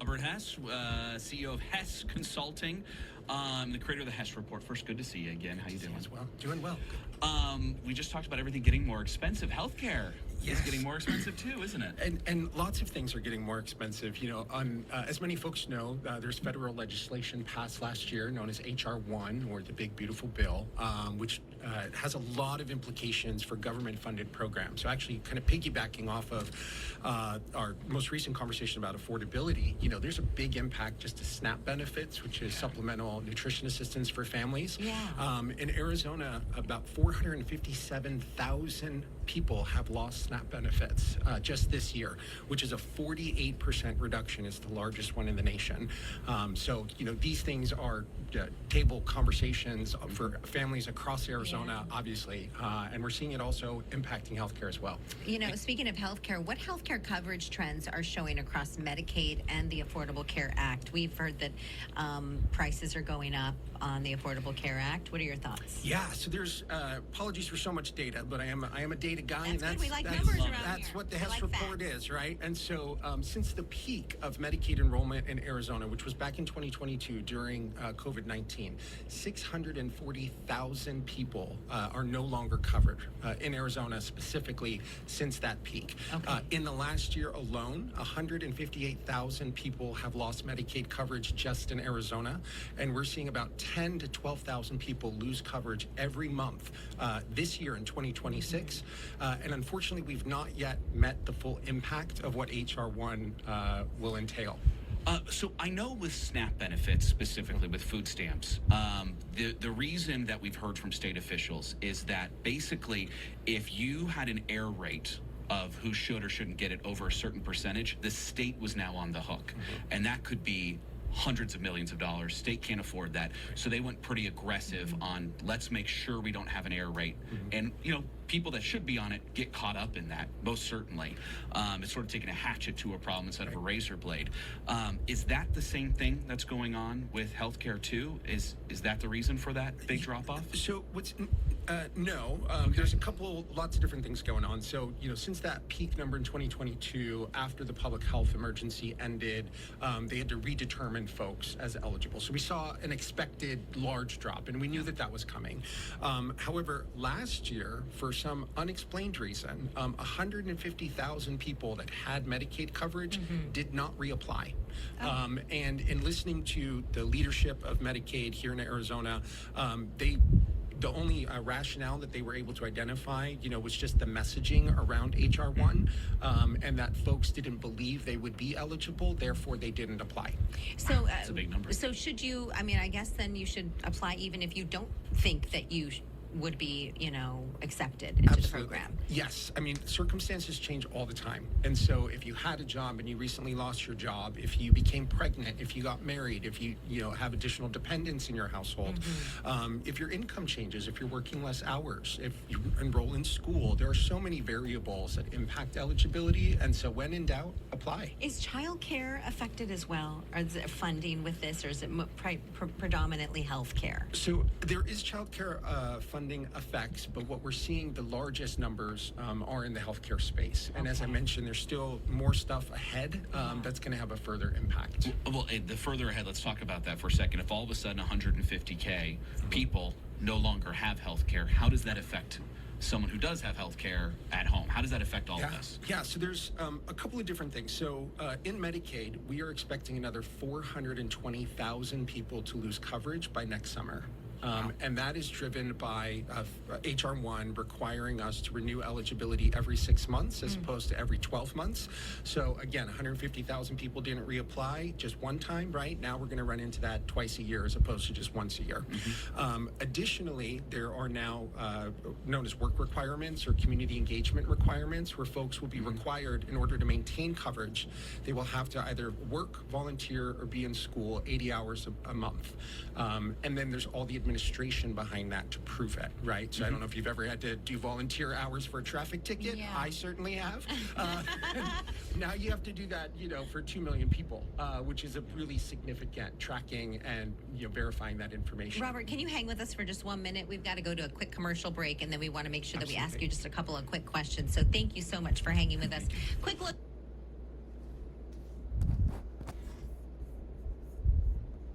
Robert Hess, CEO of Hess Consulting, the creator of the Hess Report. First, good to see you again. How you doing? As well. Doing well. We just talked about everything getting more expensive. Healthcare is Yes. getting more expensive too, isn't it? And lots of things are getting more expensive. You know, as many folks know, there's federal legislation passed last year known as HR1, or the Big Beautiful Bill, which has a lot of implications for government-funded programs. So actually kind of piggybacking off of our most recent conversation about affordability, you know, there's a big impact just to SNAP benefits, which is supplemental nutrition assistance for families. In Arizona, about 457,000 people have lost SNAP benefits just this year, which is a 48% reduction. It's the largest one in the nation. So, you know, these things are table conversations for families across Arizona, obviously, and we're seeing it also impacting healthcare as well. You know, speaking of healthcare, what healthcare coverage trends are showing across Medicaid and the Affordable Care Act? We've heard that prices are going up on the Affordable Care Act. What are your thoughts? Yeah, so there's apologies for so much data, but I am a data guy, That's and good. We like numbers around that's here. what the We Hess like report facts. is, right? And so since the peak of Medicaid enrollment in Arizona, which was back in 2022 during COVID-19, 640,000 people are no longer covered in Arizona specifically since that peak. In the last year alone, 158,000 people have lost Medicaid coverage just in Arizona, and we're seeing about 10 to 12,000 people lose coverage every month this year in 2026. And unfortunately, we've not yet met the full impact of what HR1 will entail. So I know with SNAP benefits, specifically with food stamps, the reason that we've heard from state officials is that basically if you had an error rate of who should or shouldn't get it over a certain percentage, the state was now on the hook. And that could be hundreds of millions of dollars. State can't afford that. So they went pretty aggressive on let's make sure we don't have an error rate. And, you know, people that should be on it get caught up in that, most certainly. It's sort of taking a hatchet to a problem instead of a razor blade. Is that the same thing that's going on with healthcare too? Is that the reason for that big drop off? So no, there's lots of different things going on. So, you know, since that peak number in 2022, after the public health emergency ended, they had to redetermine folks as eligible. So we saw an expected large drop, and we knew that was coming. However, last year, for some unexplained reason, 150,000 people that had Medicaid coverage did not reapply. And in listening to the leadership of Medicaid here in Arizona, the only rationale that they were able to identify, you know, was just the messaging around HR1, and that folks didn't believe they would be eligible, therefore they didn't apply. So That's a big number. So should you, I mean, I guess then you should apply even if you don't think that you would be, you know, accepted into the program. Yes. I mean, circumstances change all the time. And so if you had a job and you recently lost your job, if you became pregnant, if you got married, if you know, have additional dependents in your household, if your income changes, if you're working less hours, if you enroll in school, there are so many variables that impact eligibility. And so when in doubt, apply. Is childcare affected as well? Or is it funding with this, or is it predominantly health care? So there is childcare funding effects, but what we're seeing, the largest numbers are in the healthcare space. And as I mentioned, there's still more stuff ahead that's going to have a further impact. Well, the further ahead, let's talk about that for a second. If all of a sudden 150K people no longer have health care, how does that affect someone who does have health care at home? How does that affect all of us? Yeah, so there's a couple of different things. So in Medicaid, we are expecting another 420,000 people to lose coverage by next summer. And that is driven by HR1 requiring us to renew eligibility every 6 months as opposed to every 12 months. So again, 150,000 people didn't reapply just one time, right? Now we're going to run into that twice a year as opposed to just once a year. Additionally, there are now known as work requirements or community engagement requirements, where folks will be required, in order to maintain coverage, they will have to either work, volunteer, or be in school 80 hours a month. And then there's all the administration behind that to prove it, right? So I don't know if you've ever had to do volunteer hours for a traffic ticket. Yeah. I certainly have. Now you have to do that, you know, for 2 million people, which is a really significant tracking and, you know, verifying that information. Robert, can you hang with us for just 1 minute? We've got to go to a quick commercial break, and then we want to make sure that we ask you just a couple of quick questions. So thank you so much for hanging with us. Quick look.